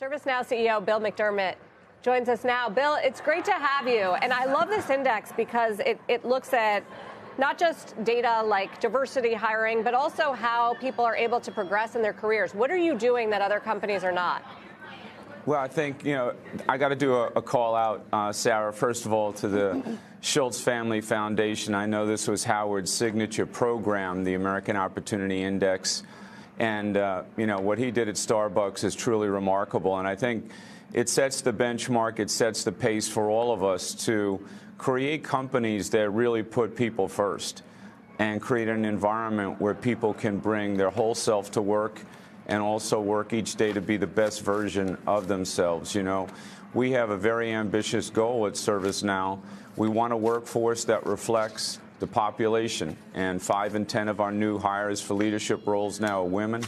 ServiceNow CEO Bill McDermott joins us now. Bill, it's great to have you. And I love this index because it looks at not just data like diversity hiring, but also how people are able to progress in their careers. What are you doing that other companies are not? Well, I think, I got to do a call out, Sarah, first of all, to the Schultz Family Foundation. I know this was Howard's signature program, the American Opportunity Index. And, what he did at Starbucks is truly remarkable. And I think it sets the benchmark, it sets the pace for all of us to create companies that really put people first and create an environment where people can bring their whole self to work and also work each day to be the best version of themselves. We have a very ambitious goal at ServiceNow. We want a workforce that reflects the population, and 5 in 10 of our new hires for leadership roles now are women.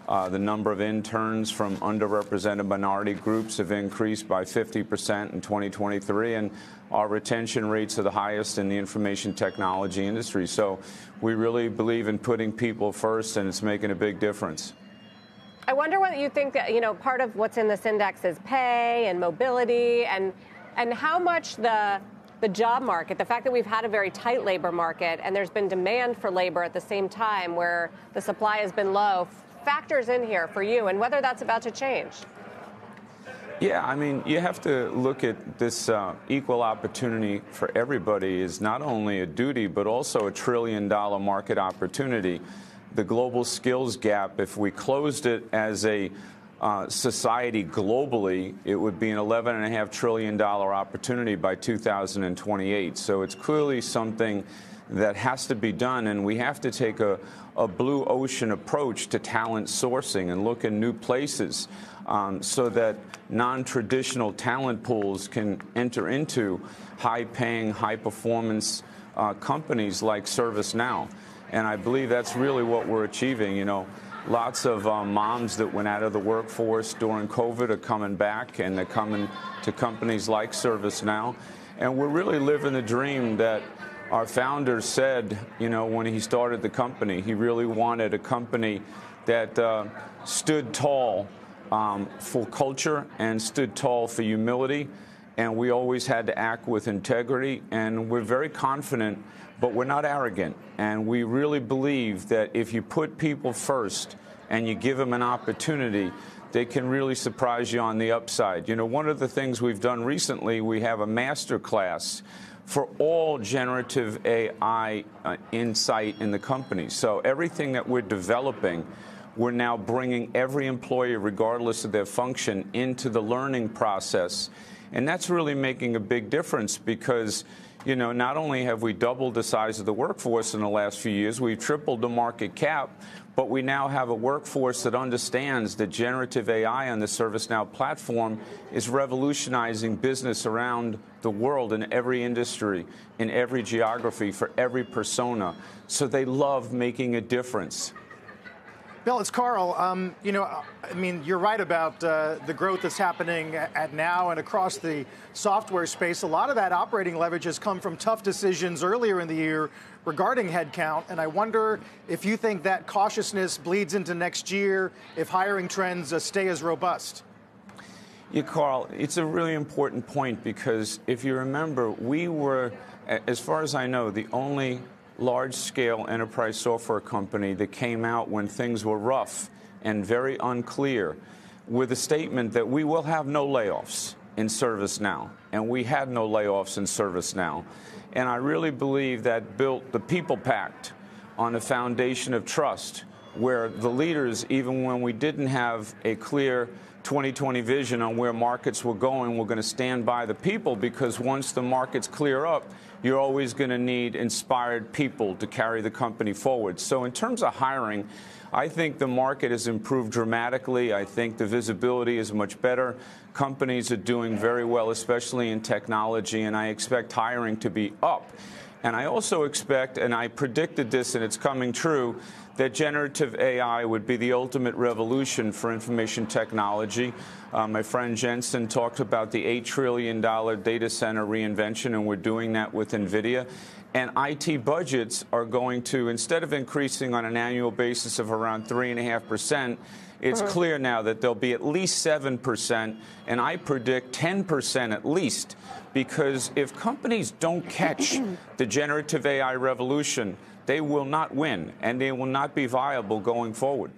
The number of interns from underrepresented minority groups have increased by 50% in 2023, and our retention rates are the highest in the information technology industry. So we really believe in putting people first, and it's making a big difference. I wonder what you think that, part of what's in this index is pay and mobility and how much the job market, the fact that we've had a very tight labor market and there's been demand for labor at the same time where the supply has been low, factors in here for you and whether that's about to change. Yeah, you have to look at this equal opportunity for everybody is not only a duty, but also a $1 trillion market opportunity. The global skills gap, if we closed it as a society globally, it would be an $11.5 trillion opportunity by 2028. So it's clearly something that has to be done, and we have to take a blue ocean approach to talent sourcing and look in new places so that non-traditional talent pools can enter into high-paying, high-performance companies like ServiceNow. And I believe that's really what we're achieving. Lots of moms that went out of the workforce during COVID are coming back, and they're coming to companies like ServiceNow. And we're really living the dream that our founder said, when he started the company. He really wanted a company that stood tall for culture and stood tall for humility. And we always had to act with integrity. And we're very confident, but we're not arrogant. And we really believe that if you put people first and you give them an opportunity, they can really surprise you on the upside. One of the things we've done recently, we have a master class for all generative AI insight in the company. So everything that we're developing, we're now bringing every employee, regardless of their function, into the learning process. And that's really making a big difference because not only have we doubled the size of the workforce in the last few years, we've tripled the market cap, but we now have a workforce that understands that generative AI on the ServiceNow platform is revolutionizing business around the world in every industry, in every geography, for every persona. So they love making a difference. Bill, it's Carl. You're right about the growth that's happening at Now and across the software space. A lot of that operating leverage has come from tough decisions earlier in the year regarding headcount. And I wonder if you think that cautiousness bleeds into next year, if hiring trends stay as robust. Yeah, Carl, it's a really important point because if you remember, we were, as far as I know, the only large-scale enterprise software company that came out when things were rough and very unclear with a statement that we will have no layoffs in ServiceNow. And we had no layoffs in ServiceNow. And I really believe that built the People Pact on a foundation of trust, where the leaders, even when we didn't have a clear 2020 vision on where markets were going, we're going to stand by the people, because once the markets clear up, you're always going to need inspired people to carry the company forward. So in terms of hiring, I think the market has improved dramatically. I think the visibility is much better. Companies are doing very well, especially in technology, and I expect hiring to be up. And I also expect, and I predicted this and it's coming true, that generative AI would be the ultimate revolution for information technology. My friend Jensen talked about the $8 trillion data center reinvention, and we're doing that with NVIDIA. And IT budgets are going to, instead of increasing on an annual basis of around 3.5%, it's clear now that there'll be at least 7%, and I predict 10% at least, because if companies don't catch the generative AI revolution, they will not win, and they will not be viable going forward.